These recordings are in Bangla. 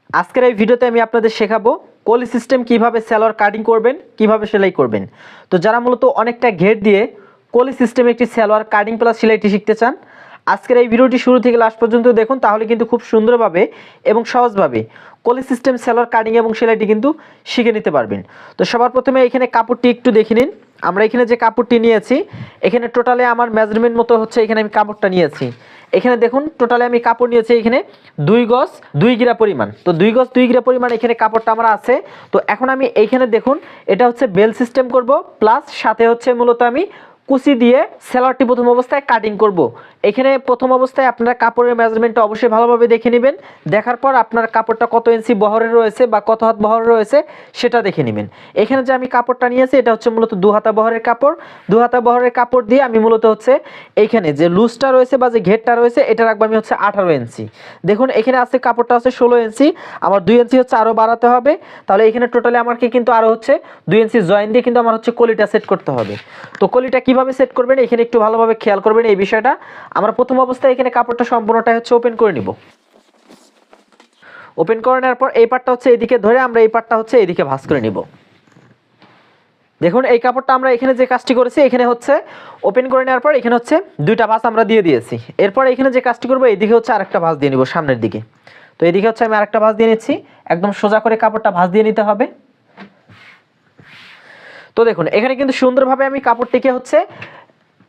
আজকের এই ভিডিওতে আমি আপনাদের শেখাবো কলি সিস্টেম কিভাবে সালোয়ার কাটিং করবেন, কিভাবে সেলাই করবেন। তো যারা মূলত অনেকটা ঘের দিয়ে কলি সিস্টেমে একটি সালোয়ার কাটিং প্লাস সেলাইটি শিখতে চান, আজকের এই ভিডিওটি শুরু থেকে লাস্ট পর্যন্ত দেখুন, তাহলে কিন্তু খুব সুন্দরভাবে এবং সহজভাবে কলি সিস্টেম সালোয়ার কাটিং এবং সেলাইটি কিন্তু শিখে নিতে পারবেন। তো সবার প্রথমে এখানে কাপড়টি একটু দেখে নিন। আমরা এখানে যে কাপড়টি নিয়েছি, এখানে টোটালে আমার মেজারমেন্ট মতো হচ্ছে এখানে আমি কাপড়টা নিয়েছি। এখানে দেখুন টোটালে আমি কাপড় নিয়েছি এখানে 2 গজ 2 গিরা পরিমাণ। তো 2 গজ 2 গিরা পরিমাণ এখানে কাপড়টা আমার আছে। তো এখন আমি এইখানে দেখুন এটা হচ্ছে বেল সিস্টেম করব, প্লাস সাথে হচ্ছে মূলত আমি কুচি দিয়ে সেলোয়ারটি প্রথম অবস্থায় কাটিং করব। এখানে প্রথম অবস্থায় আপনারা কাপড়ের মেজারমেন্টটা অবশ্যই ভালোভাবে দেখে নেবেন। দেখার পর আপনার কাপড়টা কত ইঞ্চি বহরের রয়েছে বা কত হাত বহর রয়েছে সেটা দেখে নেবেন। এখানে যে আমি কাপড়টা নিয়েছি এটা হচ্ছে মূলত 2 হাতা বহরের কাপড়। 2 হাতা বহরের কাপড় দিয়ে আমি মূলত হচ্ছে এইখানে যে লুজটা রয়েছে বা যে ঘেরটা রয়েছে এটা রাখবো আমি হচ্ছে 18 ইঞ্চি। দেখুন এখানে আছে কাপড়টা আছে 16 ইঞ্চি, আমার 2 ইঞ্চি হচ্ছে আরও বাড়াতে হবে। তাহলে এখানে টোটালি আমাকে কিন্তু আরও হচ্ছে 2 ইঞ্চি জয়েন দিয়ে কিন্তু আমার হচ্ছে কলিটা সেট করতে হবে। তো কলিটা কিভাবে সেট করবেন এখানে একটু ভালোভাবে খেয়াল করবেন এই বিষয়টা। আমরা প্রথম অবস্থায় এখানে কাপড়টা সম্পূর্ণটা হচ্ছে ওপেন করে নিব। ওপেন করে নেওয়ার পর এই পাটটা হচ্ছে এইদিকে ধরে আমরা এই পাটটা হচ্ছে এইদিকে ভাঁজ করে নিব। দেখুন এই কাপড়টা আমরা এখানে যে কাজটি করেছি এখানে হচ্ছে ওপেন করে নেওয়ার পর এখানে হচ্ছে 2টা ভাঁজ আমরা দিয়ে দিয়েছি। এরপর এখানে যে কাজটি করবো এইদিকে হচ্ছে আরেকটা ভাঁজ দিয়ে নিব সামনের দিকে। তো এইদিকে হচ্ছে আমি আরেকটা ভাঁজ দিয়ে নিচ্ছি, একদম সোজা করে কাপড়টা ভাঁজ দিয়ে নিতে হবে। তো দেখুন এখানে কিন্তু সুন্দরভাবে আমি কাপড়টিকে হচ্ছে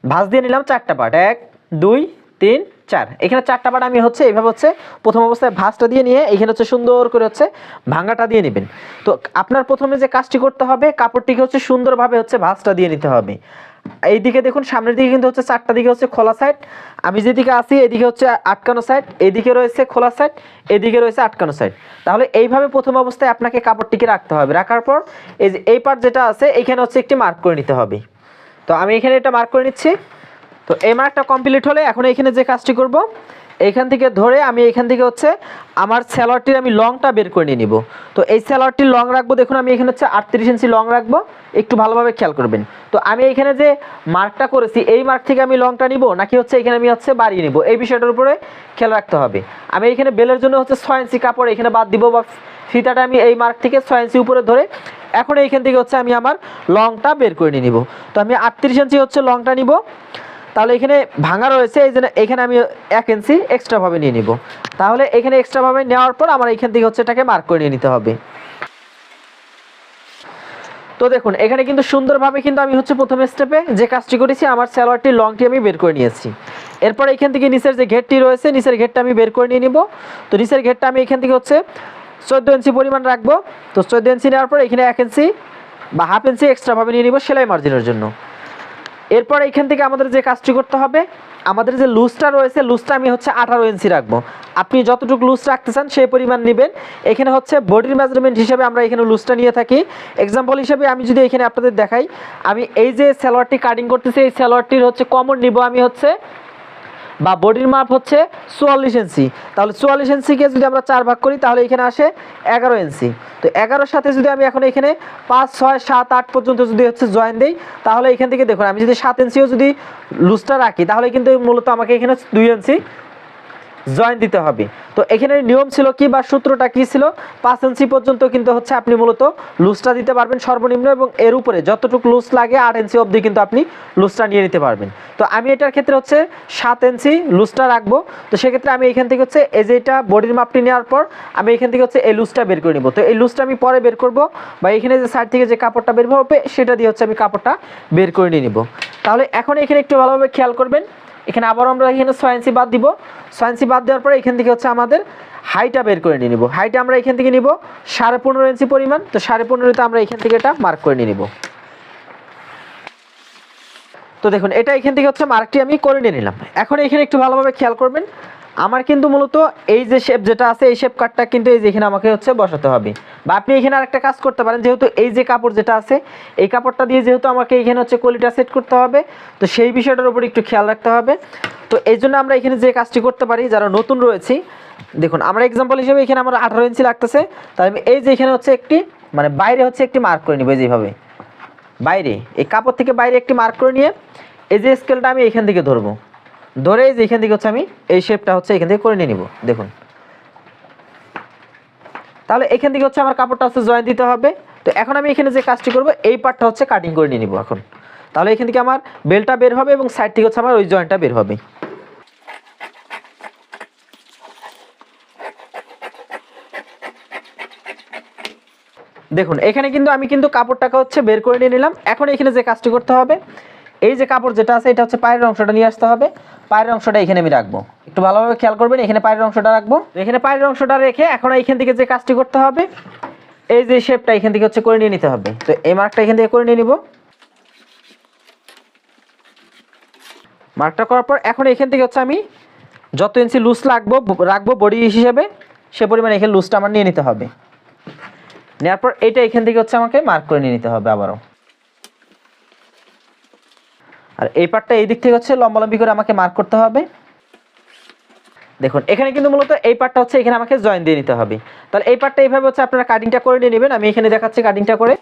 ভাঁজ দিয়ে নিলাম 4টা পার্ট, 1 2 3 4। এখানে 4টা পার্ট আমি হচ্ছে এইভাবে হচ্ছে প্রথম অবস্থায় ভাঁজটা দিয়ে নিয়ে এখানে হচ্ছে সুন্দর করে হচ্ছে ভাঙাটা দিয়ে নেবেন। তো আপনার প্রথমে যে কাজটি করতে হবে কাপড়টিকে হচ্ছে সুন্দরভাবে হচ্ছে ভাঁজটা দিয়ে নিতে হবে। এইদিকে দেখুন সামনের দিকে কিন্তু হচ্ছে 4টা দিকে হচ্ছে খোলা সাইড, আমি যেদিকে আসি এদিকে হচ্ছে আটকানো সাইড, এদিকে রয়েছে খোলা সাইড, এদিকে রয়েছে আটকানো সাইড। তাহলে এইভাবে প্রথম অবস্থায় আপনাকে কাপড়টিকে রাখতে হবে। রাখার পর এই যে এই পার্ট যেটা আছে এইখানে হচ্ছে একটি মার্ক করে নিতে হবে। তো আমি এখানে এটা মার্ক করে নিচ্ছি। তো এই মার্কটা কমপ্লিট হলে এখন এখানে যে কাজটি করব এইখান থেকে ধরে আমি এখান থেকে হচ্ছে আমার সালোয়ারটির আমি লংটা বের করে নিয়ে নিব। তো এই সালোয়ারটির লং রাখবো, দেখুন আমি এখানে হচ্ছে 38 ইঞ্চি লং রাখবো, একটু ভালোভাবে খেয়াল করবেন। তো আমি এখানে যে মার্কটা করেছি এই মার্ক থেকে আমি লংটা নিব নাকি হচ্ছে এখানে আমি হচ্ছে বাড়িয়ে নিব এই বিষয়টার উপরে খেয়াল রাখতে হবে। আমি এখানে বেলের জন্য হচ্ছে 6 ইঞ্চি কাপড় এখানে বাদ দিব, বা ফিতাটা আমি এই মার্ক থেকে 6 ইঞ্চি উপরে ধরে এখন এইখান থেকে হচ্ছে আমি আমার লংটা বের করে নিয়ে নিব। তো আমি 38 ইঞ্চি হচ্ছে লংটা নিব। তাহলে এখানে ভাঙা রয়েছে এই জন্য এখানে আমি 1 ইঞ্চি এক্সট্রাভাবে নিয়ে নিব। তাহলে এখানে এক্সট্রাভাবে নেওয়ার পর আমার এখান থেকে হচ্ছে এটাকে মার্ক করে নিয়ে নিতে হবে। তো দেখুন এখানে কিন্তু সুন্দরভাবে কিন্তু আমি হচ্ছে প্রথম স্টেপে যে কাজটি করেছি আমার সালোয়ারটির লংটি আমি বের করে নিয়েছি। এরপর এখান থেকে নিচের যে ঘেরটি রয়েছে নিচের ঘেরটা আমি বের করে নিয়ে নিব। তো নিচের ঘেরটা আমি এখান থেকে হচ্ছে 14 ইঞ্চি পরিমাণ রাখবো। তো 14 ইঞ্চি নেওয়ার পর এখানে 1 ইঞ্চি বা হাফ ইঞ্চি এক্সট্রাভাবে নিয়ে নিব সেলাই মার্জিনের জন্য। এরপর এখান থেকে আমাদের যে কাজটি করতে হবে আমাদের যে লুজটা রয়েছে লুজটা আমি হচ্ছে 18 ইঞ্চি রাখবো। আপনি যতটুকু লুজ রাখতে চান সেই পরিমাণ নেবেন। এখানে হচ্ছে বডির মেজারমেন্ট হিসেবে আমরা এখানে লুজটা নিয়ে থাকি। এক্সাম্পল হিসেবে আমি যদি এখানে আপনাদের দেখাই, আমি এই যে সালোয়ারটি কাটিং করতেছি এই সালোয়ারটির হচ্ছে কমন নিব আমি হচ্ছে বা বডির মাপ হচ্ছে 44 ইঞ্চি। তাহলে 44 ইঞ্চিকে যদি আমরা 4 ভাগ করি তাহলে এখানে আসে 11 ইঞ্চি। তো 11-র সাথে যদি আমি এখন এখানে 5 6 7 8 পর্যন্ত যদি হচ্ছে জয়েন দেই তাহলে এখান থেকে দেখুন আমি যদি 7 ইঞ্চিও যদি লুজটা রাখি তাহলে কিন্তু মূলত আমাকে এখানে 2 ইঞ্চি জয়েন দিতে হবে। তো এখানে নিয়ম ছিল কি বা সূত্রটা কি ছিল, 5 ইঞ্চি পর্যন্ত কিন্তু হচ্ছে আপনি মূলত লুজটা দিতে পারবেন সর্বনিম্ন, এবং এর উপরে যতটুকু লুজ লাগে 8 ইঞ্চি অবধি কিন্তু আপনি লুজটা নিয়ে নিতে পারবেন। তো আমি এটার ক্ষেত্রে হচ্ছে 7 ইঞ্চি লুজটা রাখবো। তো সেক্ষেত্রে আমি এখান থেকে হচ্ছে এই যে এটা বডির মাপটি নেওয়ার পর আমি এখান থেকে হচ্ছে এই লুজটা বের করে নিব। তো এই লুজটা আমি পরে বের করব, বা এখানে যে সাইড থেকে যে কাপড়টা বের হবে সেটা দিয়ে হচ্ছে আমি কাপড়টা বের করে নিয়ে নিব। তাহলে এখন এখানে একটু ভালোভাবে খেয়াল করবেন, এখানে আবার আমরা এখানে 6 ইঞ্চি বাদ দিব। 6 ইঞ্চি বাদ দেওয়ার পরে এখান থেকে হচ্ছে আমাদের হাইটা বের করে নিয়ে নিব। হাইটা আমরা এখান থেকে নিব 15.5 ইঞ্চি পরিমাণ। তো 15.5তে আমরা এখান থেকে এটা মার্ক করে নিয়ে নিব। তো দেখুন এটা এখান থেকে হচ্ছে মার্কটি আমি করে নিয়ে নিলাম। এখন এখানে একটু ভালোভাবে খেয়াল করবেন, আমার কিন্তু মূলত এই যে শেপ যেটা আছে এই শেপ কাটটা কিন্তু এই যে এখানে আমাকে হচ্ছে বসাতে হবে। বা আপনি এখানে আরেকটা কাজ করতে পারেন, যেহেতু এই যে কাপড় যেটা আছে এই কাপড়টা দিয়ে যেহেতু আমাকে এখানে হচ্ছে কলিটা সেট করতে হবে, তো সেই বিষয়টার উপর একটু খেয়াল রাখতে হবে। তো এই জন্য আমরা এখানে যে কাজটি করতে পারি যারা নতুন রয়েছি, দেখুন আমরা এক্সাম্পল হিসেবে এখানে আমার 18 ইঞ্চি লাগতেছে, তাহলে আমি এই যে এখানে হচ্ছে একটি মানে বাইরে হচ্ছে একটি মার্ক করে নিব যেভাবে বাইরে এই কাপড় থেকে বাইরে একটি মার্ক করে নিয়ে এই যে স্কেলটা আমি এখান থেকে ধরবো, ধরে এই যে এখান থেকে হচ্ছে আমি এই শেপটা হচ্ছে এখান থেকে করে নিয়ে নিব। দেখুন তাহলে এখান থেকে হচ্ছে আমার কাপড়টা হচ্ছে জয়েন দিতে হবে। তো এখন আমি এখানে যে কাজটি করব এই পার্টটা হচ্ছে কাটিং করে নিয়ে নিব এখন। তাহলে এখান থেকে আমার বেলটা বের হবে এবং সাইড থেকে হচ্ছে আমার ওই জয়েন্টটা বের হবে। দেখুন এখানে কিন্তু আমি কাপড়টাকে হচ্ছে বের করে নিয়ে নিলাম। এখন এখানে যে কাজটি করতে হবে, এই যে কাপড় যেটা আছে এটা হচ্ছে পায়ের অংশটা নিয়ে আসতে হবে। পায়ের অংশটা এখানে আমি রাখবো, একটু ভালোভাবে খেয়াল করবেন। এখানে পায়ের অংশটা রাখবো, এখানে পায়ের অংশটা রেখে এখন এখান থেকে যে কাজটি করতে হবে, এই যে শেপটা এখান থেকে হচ্ছে করে নিয়ে নিতে হবে। তো এই মার্কটা এখান থেকে করে নিয়ে নিব। মার্কটা করার পর এখন এখান থেকে হচ্ছে আমি যত ইঞ্চি লুজ রাখবো বডি হিসেবে, সে পরিমাণ এখানে লুজটা আমার নিয়ে নিতে হবে। নেওয়ার পর এইটা এখান থেকে হচ্ছে আমাকে মার্ক করে নিয়ে নিতে হবে আবারও। আর এই পার্টটা এই দিক থেকে হচ্ছে লম্বালম্বি করে আমাকে মার্ক করতে হবে। দেখুন এখানে কিন্তু মূলত এই পার্টটা হচ্ছে এখানে আমাকে জয়েন দিয়ে নিতে হবে। তাহলে এই পার্টটা এইভাবে হচ্ছে আপনারা কাটিংটা করে নিয়ে নেবেন। আমি এখানে দেখাচ্ছি কাটিংটা করে।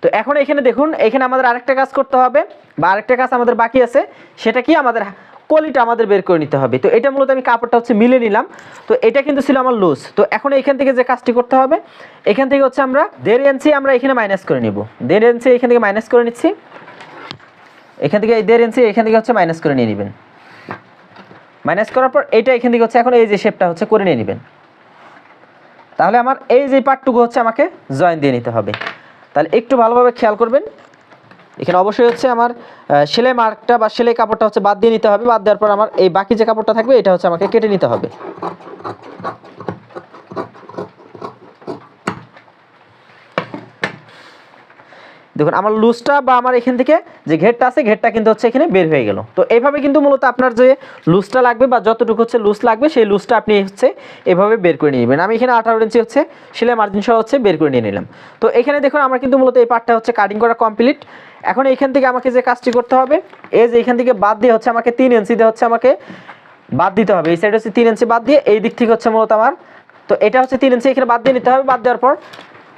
তো এখন এখানে দেখুন, এখানে আমাদের আরেকটা কাজ করতে হবে বা আরেকটা কাজ আমাদের বাকি আছে। সেটা কি, আমাদের কলিটা আমাদের বের করে নিতে হবে। তো এটা মূলত আমি কাপড়টা হচ্ছে মিলে নিলাম। তো এটা কিন্তু ছিল আমার লুজ। তো এখন এখান থেকে যে কাজটি করতে হবে, এখান থেকে হচ্ছে আমরা 1.5 ইঞ্চি আমরা এখানে মাইনাস করে নিব। 1.5 ইঞ্চি এখান থেকে মাইনাস করে নিচ্ছি। এখান থেকে 1.5 ইঞ্চি এখান থেকে হচ্ছে মাইনাস করে নিয়ে নেবেন। মাইনাস করার পর এইটা এখান থেকে হচ্ছে এখন এই যে শেপটা হচ্ছে করে নিয়ে নেবেন। তাহলে আমার এই যে পার্টটুকু হচ্ছে আমাকে জয়েন দিয়ে নিতে হবে। তাহলে একটু ভালোভাবে খেয়াল করবেন। এখানে অবশ্যই হচ্ছে আমার সেলাই মার্কটা বা সেলাই কাপড়টা হচ্ছে বাদ দিয়ে নিতে হবে। বাদ দেওয়ার পর আমার এই বাকি যে কাপড়টা থাকবে এটা হচ্ছে আমাকে কেটে নিতে হবে। দেখুন আমার লুজটা বা আমার এখান থেকে যে ঘেরটা আছে ঘেরটা কিন্তু হচ্ছে এখানে বের হয়ে গেল। তো এইভাবে কিন্তু মূলত আপনার যে লুজটা লাগবে বা যতটুকু হচ্ছে লুজ লাগবে সেই লুজটা আপনি হচ্ছে এভাবে বের করে নিয়ে নেবেন। আমি এখানে 18 ইঞ্চি হচ্ছে সেলাই মার্জিন সহ হচ্ছে বের করে নিয়ে নিলাম। তো এখানে দেখুন আমার কিন্তু মূলত এই পার্টটা হচ্ছে কাটিং করা কমপ্লিট। এখন এইখান থেকে আমাকে যে কাজটি করতে হবে, এই যে এখান থেকে বাদ দিয়ে হচ্ছে আমাকে 3 ইঞ্চি দিয়ে হচ্ছে আমাকে বাদ দিতে হবে। এই সাইড হচ্ছে 3 ইঞ্চি বাদ দিয়ে এই দিক থেকে হচ্ছে মূলত আমার, তো এটা হচ্ছে 3 ইঞ্চি এখানে বাদ দিয়ে নিতে হবে। বাদ দেওয়ার পর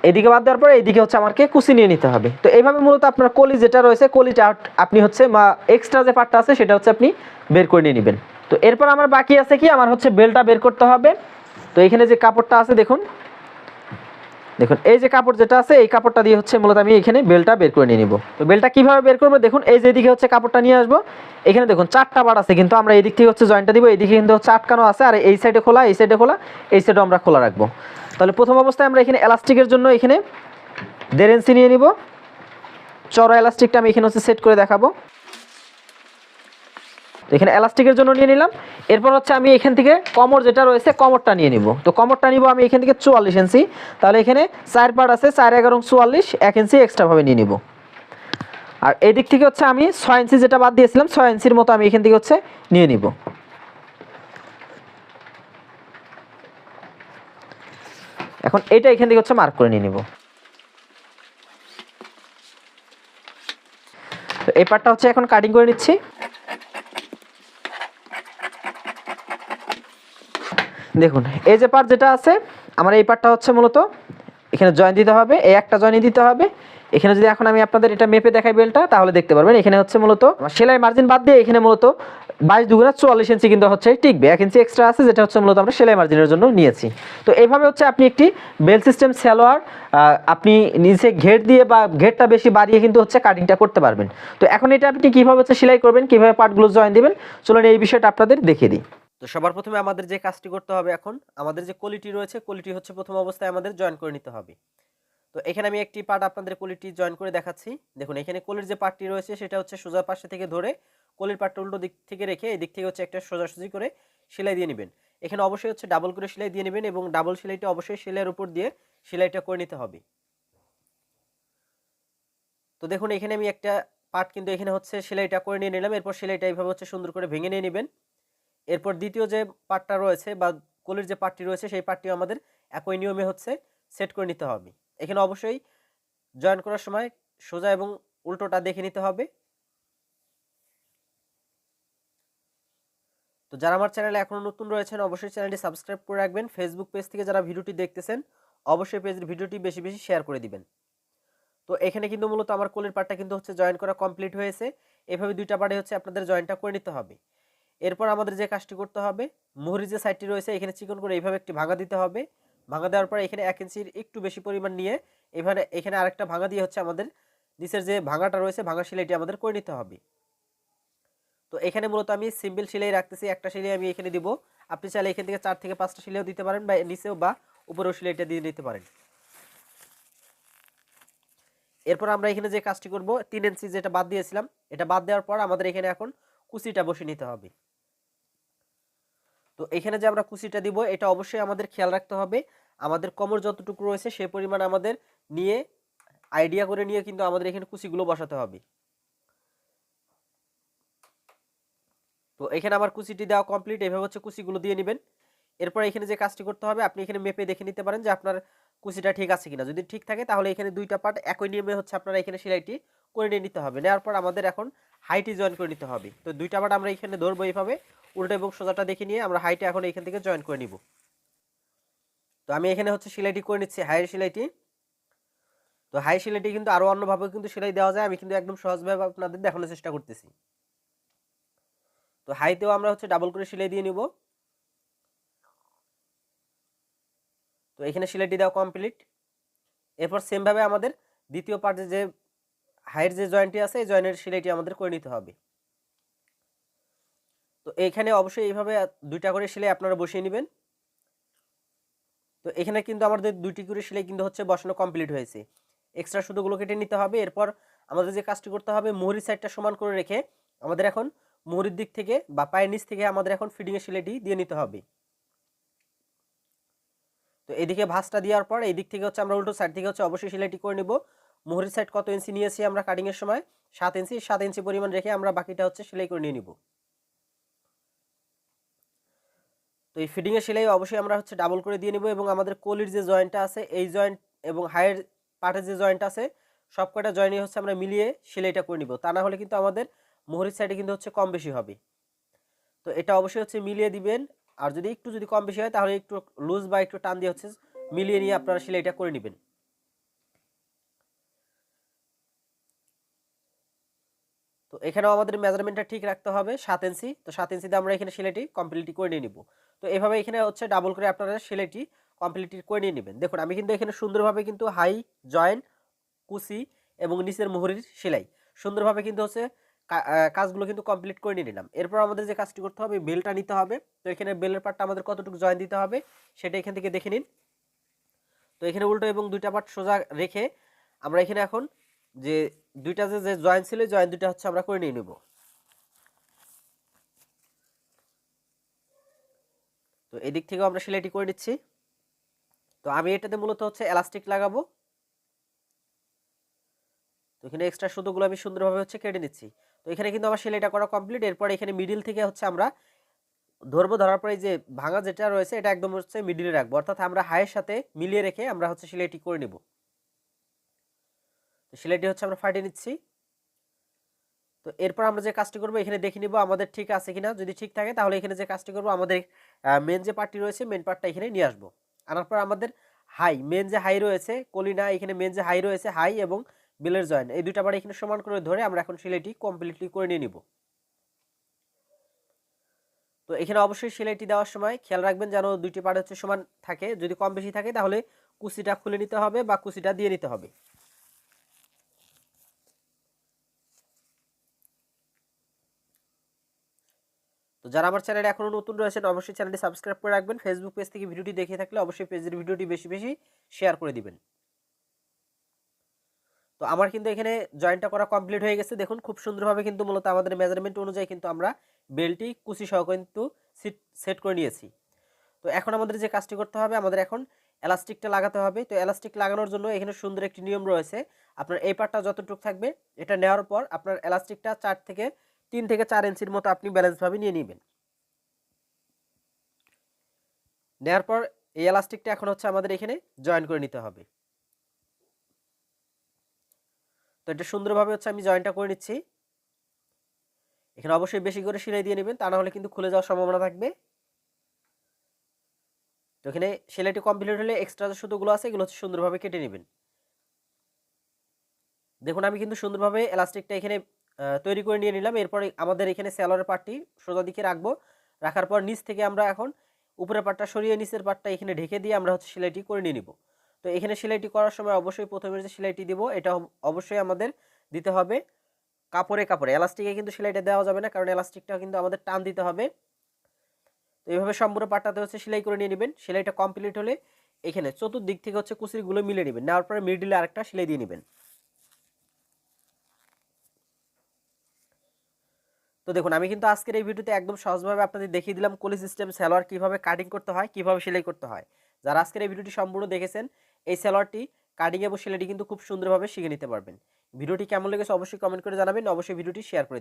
এইদিকে বাদ দেওয়ার পর এইদিকে হচ্ছে আমাকে কুচি নিয়ে নিতে হবে। তো এইভাবে মূলত আপনার কলি যেটা রয়েছে কলিটা আপনি হচ্ছে বা এক্সট্রা যে পার্টটা আছে সেটা হচ্ছে আপনি বের করে নিয়ে নেবেন। তো এরপর আমার বাকি আছে কি, আমার হচ্ছে বেলটা বের করতে হবে। তো এখানে যে কাপড়টা আছে দেখুন, এই যে কাপড় যেটা আছে এই কাপড়টা দিয়ে হচ্ছে মূলত আমি এখানে বেলটা বের করে নিয়ে নিব। তো বেলটা কিভাবে বের করবো, দেখুন এই যে দিকে হচ্ছে কাপড়টা নিয়ে আসবো। এখানে দেখুন 4টা পার্ট আছে, কিন্তু আমরা এই দিক থেকে হচ্ছে জয়েন্টটা দিব। এইদিকে কিন্তু হচ্ছে আটকানো আছে, আর এই সাইডে খোলা, এই সাইডে খোলা, এই সাইডেও আমরা খোলা রাখবো। তাহলে প্রথম অবস্থায় আমরা এখানে এলাস্টিকের জন্য এখানে 1.5 ইঞ্চি নিয়ে নিব। চড়া এলাস্টিকটা আমি এখানে হচ্ছে সেট করে দেখাবো। এখানে এলাস্টিকের জন্য নিয়ে নিলাম। এরপর হচ্ছে আমি এখান থেকে কমর যেটা রয়েছে কমরটা নিয়ে নিব। তো কমরটা নিব আমি এখান থেকে 44 ইঞ্চি। তাহলে এখানে 4 পার্ট আছে, 4, 11, 44, 1 ইঞ্চি এক্সট্রাভাবে নিয়ে নিব। আর এই দিক থেকে হচ্ছে আমি 6 ইঞ্চি যেটা বাদ দিয়েছিলাম 6 ইঞ্চির মতো আমি এখান থেকে হচ্ছে নিয়ে নিব। এখন এইটা এখান থেকে হচ্ছে মার্ক করে নিয়ে নিব। তো এই পার্টটা হচ্ছে এখন কাটিং করে নিচ্ছি। দেখুন এই যে পার্ট যেটা আছে আমার এই পার্টটা হচ্ছে মূলত এখানে জয়েন দিতে হবে, এই একটা জয়েন দিতে হবে। এখানে যদি এখন আমি আপনাদের এটা মেপে দেখাই বেলটা, তাহলে দেখতে পারবেন এখানে হচ্ছে মূলত সেলাই মার্জিন বাদ দিয়ে এখানে মূলত 22 দুগুণা 44 ইঞ্চি কিন্তু হচ্ছে টিকবে। 1 ইঞ্চি এক্সট্রা আছে যেটা হচ্ছে মূলত আমরা সেলাই মার্জিনের জন্য নিয়েছি। তো এইভাবে হচ্ছে আপনি একটি বেল সিস্টেম সালোয়ার আপনি নিচে ঘের দিয়ে বা ঘেরটা বেশি বাড়িয়ে কিন্তু হচ্ছে কাটিংটা করতে পারবেন। তো এখন এটা আপনি কিভাবে হচ্ছে সেলাই করবেন, কিভাবে পার্টগুলো জয়েন দিবেন, চলুন এই বিষয়টা আপনাদের দেখিয়ে দিই। তো সবার প্রথমে আমাদের যে কাজটি করতে হবে, এখন আমাদের যে কোয়ালিটি রয়েছে কোয়ালিটি হচ্ছে প্রথম অবস্থায় আমাদের জয়েন করে নিতে হবে। তো এখানে আমি একটি পার্ট আপনাদের কোয়ালিটি জয়েন করে দেখাচ্ছি। দেখুন এখানে কোলের যে পার্টটি রয়েছে সেটা হচ্ছে সোজা পাশে থেকে ধরে কোলের পার্টটা উল্টো দিক থেকে রেখে এই দিক থেকে হচ্ছে একটা সোজাসুজি করে সেলাই দিয়ে নেবেন। এখানে অবশ্যই হচ্ছে ডাবল করে সেলাই দিয়ে নেবেন এবং ডাবল সেলাইটা অবশ্যই সেলাইয়ের উপর দিয়ে সেলাইটা করে নিতে হবে। তো দেখুন এখানে আমি একটা পার্ট কিন্তু এখানে হচ্ছে সেলাইটা করে নিয়ে নিলাম। এরপর সেলাইটা এইভাবে হচ্ছে সুন্দর করে ভেঙে নিয়ে নেবেন। এরপর দ্বিতীয় যে পার্টটা রয়েছে বা কোলের যে পার্টটি রয়েছে সেই পার্টটিও আমাদের একই নিয়মে হচ্ছে সেট করে নিতে হবে। এখানে অবশ্যই জয়েন করার সময় সোজা এবং উল্টোটা দেখে নিতে হবে। তো যারা আমার চ্যানেলে এখনো নতুন রয়েছেন অবশ্যই চ্যানেলটি সাবস্ক্রাইব করে রাখবেন। ফেসবুক পেজ থেকে যারা ভিডিওটি দেখতেছেন অবশ্যই পেজের ভিডিওটি বেশি বেশি শেয়ার করে দিবেন। তো এখানে কিন্তু মূলত আমার কোলের পার্টটা কিন্তু হচ্ছে জয়েন করা কমপ্লিট হয়েছে। এভাবে দুইটা পার্টে হচ্ছে আপনাদের জয়েনটা করে নিতে হবে। এরপর আমাদের যে কাজটি করতে হবে, মুহুরির যে সাইডটি রয়েছে এখানে চিকন করে এইভাবে একটি ভাঙা দিতে হবে। ভাঙা দেওয়ার পর এখানে 1 ইঞ্চির একটু বেশি পরিমাণ নিয়ে এখানে আরেকটা ভাঙা দিয়ে হচ্ছে আমাদের নিচের যে ভাঙাটা রয়েছে ভাঙা সেলাইটি আমাদের করে নিতে হবে। তো এখানে মূলত আমি সিম্পল সেলাই রাখতেছি, একটা সেলাই আমি এখানে দিব। আপনি চাইলে এখান থেকে 4 থেকে 5টা সেলাইও দিতে পারেন, বা নিচেও বা উপরেও সেলাইটা দিয়ে নিতে পারেন। এরপর আমরা এখানে যে কাজটি করব, 3 ইঞ্চি যেটা বাদ দিয়েছিলাম, এটা বাদ দেওয়ার পর আমাদের এখানে এখন কুচিটা বসিয়ে নিতে হবে। তো এখানে যে আমরা কুচিটা দিব এটা অবশ্যই আমাদের খেয়াল রাখতে হবে, আমাদের কোমর যতটুকু রয়েছে সেই পরিমাণ আমাদের নিয়ে আইডিয়া করে নিয়ে কিন্তু আমাদের এখানে কুচিগুলো বসাতে হবে। তো এখানে আমার কুচিটি দেওয়া কমপ্লিট, এভাবে হচ্ছে কুচিগুলো দিয়ে নেবেন। এরপর এখানে যে কাজটি করতে হবে, আপনি এখানে মেপে দেখে নিতে পারেন যে আপনার কুচিটা ঠিক আছে কিনা। যদি ঠিক থাকে তাহলে এখানে দুইটা পার্ট একই নিয়মে হচ্ছে আপনারা এখানে সেলাইটি করে নিয়ে নিতে হবে। নেওয়ার পর আমাদের এখন হাইটি জয়েন করে নিতে হবে। তো দুইটা পার্ট আমরা এখানে ধরবো এইভাবে, উল্টো এবং সোজাটা দেখে নিয়ে আমরা হাইটে এখন এখান থেকে জয়েন করে নিব। তো আমি এখানে হচ্ছে সেলাইটি করে নিচ্ছি, হাইয়ের সেলাইটি। তো হাই সেলাইটি কিন্তু আরও অন্যভাবে কিন্তু সেলাই দেওয়া যায়, আমি কিন্তু একদম সহজভাবে আপনাদের দেখানোর চেষ্টা করতেছি। তো হাইতেও আমরা হচ্ছে ডাবল করে সেলাই দিয়ে নিব। তো এখানে সেলাইটি দেওয়া কমপ্লিট। এরপর সেমভাবে আমাদের দ্বিতীয় পার্টে যে হাইয়ের যে জয়েন্টটি আছে এই জয়েন্টের সেলাইটি আমাদের করে নিতে হবে। তো এইখানে অবশ্যই এইভাবে দুইটা করে সেলাই আপনারা বসিয়ে নেবেন। তো এখানে কিন্তু আমাদের দুইটি করে সেলাই কিন্তু হচ্ছে বসানো কমপ্লিট হয়েছে। এক্সট্রা সুতোগুলো কেটে নিতে হবে। এরপর আমাদের যে কাজটি করতে হবে, মুহুরির সাইডটা সমান করে রেখে আমাদের এখন মুহুরির দিক থেকে বা পায়ের নিচ থেকে আমাদের এখন ফিডিংয়ের সেলাইটি দিয়ে নিতে হবে। তো এদিকে ভাঁজটা দেওয়ার পর এই দিক থেকে হচ্ছে আমরা উল্টো সাইড থেকে হচ্ছে অবশ্যই সেলাইটি করে নেব। মুহুরির সাইড কত ইঞ্চি নিয়েছি আমরা কাটিংয়ের সময়, 7 ইঞ্চি। 7 ইঞ্চি পরিমাণ রেখে আমরা বাকিটা হচ্ছে সেলাই করে নিয়ে নিব। তো এই ফিডিংয়ের সেলাই অবশ্যই আমরা হচ্ছে ডাবল করে দিয়ে নিব, এবং আমাদের কলির যে জয়েন্টটা আছে এই জয়েন্ট এবং হাইয়ের পার্টের যে জয়েন্ট আছে সব কয়টা জয়েন্টই হচ্ছে আমরা মিলিয়ে সেলাইটা করে নিব। তা না হলে কিন্তু আমাদের মুহুরির সাইডে কিন্তু হচ্ছে কম বেশি হবে। তো এটা অবশ্যই হচ্ছে মিলিয়ে দিবেন। আর যদি কম বেশি হয় তাহলে একটু লুজ বা একটু টান দিয়ে হচ্ছে মিলিয়ে নিয়ে আপনারা সেলাইটা করে নেবেন। তো এখানেও আমাদের মেজারমেন্টটা ঠিক রাখতে হবে 7 ইঞ্চি। তো 7 ইঞ্চিতে আমরা এখানে সেলাইটি কমপ্লিটলি করে নিয়ে নিব। তো এভাবে এখানে হচ্ছে ডাবল করে আপনারা সেলাইটি কমপ্লিটলি করে নিয়ে নেবেন। দেখুন আমি কিন্তু এখানে সুন্দরভাবে কিন্তু হাই জয়েন্ট, কুচি এবং নিচের মুহুরির সেলাই সুন্দরভাবে কিন্তু হচ্ছে কাজগুলো কিন্তু কমপ্লিট করে নিয়ে নিলাম। এরপর আমাদের যে কাজটি করতে হবে, বেলটা নিতে হবে। তো এখানে বেলের পার্টটা আমাদের কতটুকু জয়েন দিতে হবে সেটা এখান থেকে দেখে নিন। তো এখানে উল্টো এবং দুইটা পার্ট সোজা রেখে আমরা এখানে এখন যে দুইটা যে জয়েন ছিল জয়েন দুইটা হচ্ছে আমরা করে নিয়ে নেব। তো এদিক থেকেও আমরা সেলাইটি করে নিচ্ছি। তো আমি এটাতে মূলত হচ্ছে এলাস্টিক লাগাবো। তো এখানে এক্সট্রা সুতোগুলো আমি সুন্দরভাবে হচ্ছে কেটে নিচ্ছি। তো এখানে কিন্তু আমার সেলাইটা করা কমপ্লিট। এরপর এখানে মিডিল থেকে হচ্ছে আমরা ধরবো, ধরার পরে যে ভাঙা যেটা রয়েছে এটা একদম হচ্ছে মিডিলে রাখবো, অর্থাৎ আমরা হাইয়ের সাথে মিলিয়ে রেখে আমরা হচ্ছে সেলাইটি করে নেব। তো সেলাইটি হচ্ছে আমরা ফাটিয়ে নিচ্ছি। তো এরপর আমরা যে কাজটি করবো এখানে দেখে নিব আমাদের ঠিক আছে কিনা। যদি ঠিক থাকে তাহলে এখানে যে কাজটি করবো, আমাদের মেন যে পার্টটি রয়েছে মেন পার্টটা এখানে নিয়ে আসবো। আনার পর আমাদের মেন যে হাই রয়েছে কলিনা, এখানে মেন যে হাই রয়েছে হাই এবং বেলের জয়েন্ট এই দুইটা পার্ট এখানে সমান করে ধরে আমরা এখন সেলাইটি কমপ্লিটলি করে নিয়ে নিব। তো এখানে অবশ্যই সেলাইটি দেওয়ার সময় খেয়াল রাখবেন যেন দুইটি পার্ট হচ্ছে সমান থাকে। যদি কম বেশি থাকে তাহলে কুচিটা খুলে নিতে হবে বা কুচিটা দিয়ে নিতে হবে। তো যারা আমার চ্যানেলে এখনো নতুন রয়েছেন অবশ্যই চ্যানেলটি সাবস্ক্রাইব করে রাখবেন। ফেসবুক পেজ থেকে ভিডিওটি দেখে থাকলে অবশ্যই পেজের ভিডিওটি বেশি বেশি শেয়ার করে দিবেন। তো আমার কিন্তু এখানে জয়েন্টটা করা কমপ্লিট হয়ে গেছে। দেখুন খুব সুন্দরভাবে কিন্তু মূলত আমাদের মেজারমেন্ট অনুযায়ী কিন্তু আমরা বেল্টটি কুচি সহ কিন্তু সেট করে নিয়েছি। তো এখন আমাদের যে কাজটি করতে হবে, আমাদের এখন এলাস্টিকটা লাগাতে হবে। তো এলাস্টিক লাগানোর জন্য এখানে সুন্দর একটি নিয়ম রয়েছে। আপনার এই পার্টটা যতটুকু থাকবে এটা নেওয়ার পর আপনার এলাস্টিকটা 3 থেকে 4 ইঞ্চির মতো আপনি ব্যালেন্সভাবে নিয়ে নেবেন। নেওয়ার পর এই এলাস্টিকটা এখন হচ্ছে আমাদের এখানে জয়েন করে নিতে হবে। তো এটা সুন্দরভাবে হচ্ছে আমি জয়েনটা করে নিচ্ছি। এখানে অবশ্যই বেশি করে সেলাই দিয়ে নেবেন, তা না হলে কিন্তু খুলে যাওয়ার সম্ভাবনা থাকবে। তো এখানে সেলাইটি কমপ্লিট হলে এক্সট্রা যে সুতোগুলো আছে এগুলো হচ্ছে সুন্দরভাবে কেটে নেবেন। দেখুন আমি কিন্তু সুন্দরভাবে এলাস্টিকটা এখানে তৈরি করে নিয়ে নিলাম। এরপরে আমাদের এখানে সেলোয়ারের পার্টটি সোজা দিকে রাখবো। রাখার পর নিচ থেকে আমরা এখন উপরের পার্টটা সরিয়ে নিচের পার্টটা এখানে ঢেকে দিয়ে আমরা হচ্ছে সেলাইটি করে নিয়ে নিব। তো এখানে সেলাইটি করার সময় অবশ্যই প্রথমে যে সেলাইটি দিব এটা অবশ্যই আমাদের দিতে হবে কাপড়ে কাপড়ে, এলাস্টিকে কিন্তু সেলাইটা দেওয়া যাবে না, কারণ এলাস্টিকটা কিন্তু আমাদের টান দিতে হবে। তো এইভাবে সম্পূর্ণ পাটটাতে হচ্ছে সেলাই করে নিয়ে নেবেন। সেলাইটা কমপ্লিট হলে এখানে চতুর্দিক থেকে হচ্ছে কুচিগুলো মিলে নেবেন, নেওয়ার পরে মিডিলে আরেকটা সেলাই দিয়ে নেবেন। তো দেখুন আমি কিন্তু আজকের এই ভিডিওতে একদম সহজভাবে আপনাদের দেখিয়ে দিলাম কলি সিস্টেম সালোয়ার কিভাবে কাটিং করতে হয়, কিভাবে সেলাই করতে হয়। যারা আজকের এই ভিডিওটি সম্পূর্ণ দেখেছেন, এই সালোয়ারটি কাটিং এবং সেলাইটি কিন্তু খুব সুন্দরভাবে শিখে নিতে পারবেন। ভিডিওটি কেমন লেগেছে অবশ্যই কমেন্ট করে জানাবেন, অবশ্যই ভিডিওটি শেয়ার করে দিবেন।